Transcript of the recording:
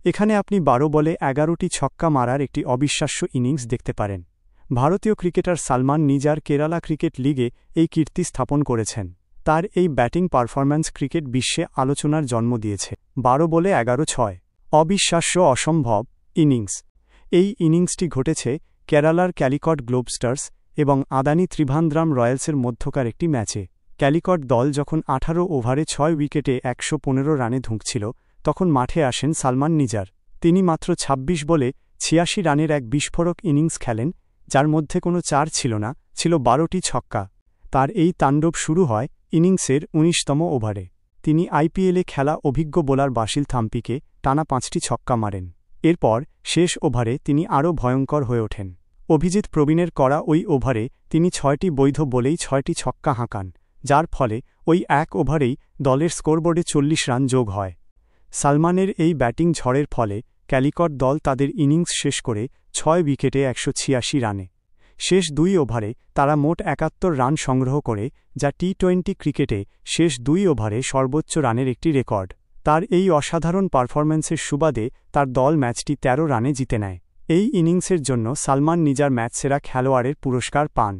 এখানে আপনি ১২ বলে ১১টি ছক্কা মারার একটি অবিশ্বাস্য ইনিংস দেখতে পারেন। ভারতীয় cricketer Salman Nizar Kerala cricket লিগে এই কীর্তি স্থাপন করেছেন। তার এই ব্যাটিং পারফরম্যান্স ক্রিকেট বিশ্বে আলোচনার জন্ম দিয়েছে। ১২ বলে ১১-৬ অবিশ্বাস্য অসম্ভব ইনিংস। এই ইনিংসটি ঘটেছে কেরালার ক্যালিকট গ্লোবস্টার্স এবং আদানি ত্রিভান্দ্রাম রয়্যালসের মধ্যকার একটি ম্যাচে। ক্যালিকট দল যখন ১৮ ওভারে ৬ উইকেটে ১১৫ রানে ধুঁকছিল, তখন মাঠে আসেন সালমান নিজার। তিনি মাত্র ২৬ বলে ৮৬ রানের এক বিস্ফোরক ইনিংস খেলেন, যার মধ্যে কোনো চার ছিল না, ছিল ১২টি ছক্কা। তার এই তাণ্ডব শুরু হয় ইনিংসের ১৯তম ওভারে। তিনি আইপিএলে খেলা অভিজ্ঞ বোলার বাসিল থাম্পিকে টানা ৫টি ছক্কা মারেন। এরপর শেষ ওভারে তিনি আরও ভয়ঙ্কর হয়ে ওঠেন। অভিজিৎ প্রবীণের করা ওই ওভারে তিনি ৬টি বৈধ বলেই ৬টি ছক্কা হাঁকান, যার ফলে ওই এক ওভারেই দলের স্কোরবোর্ডে ৪০ রান যোগ হয়। সালমানের এই ব্যাটিং ঝড়ের ফলে ক্যালিকট দল তাদের ইনিংস শেষ করে ৬ উইকেটে ১৮৬ রানে। শেষ ২ ওভারে তারা মোট ৭১ রান সংগ্রহ করে, যা টি-২০ ক্রিকেটে শেষ ২ ওভারে সর্বোচ্চ রানের একটি রেকর্ড। তার এই অসাধারণ পারফরম্যান্সের সুবাদে তার দল ম্যাচটি ১৩ রানে জিতে নেয়। এই ইনিংসের জন্য সালমান নিজার ম্যাচসেরা খেলোয়াড়ের পুরস্কার পান।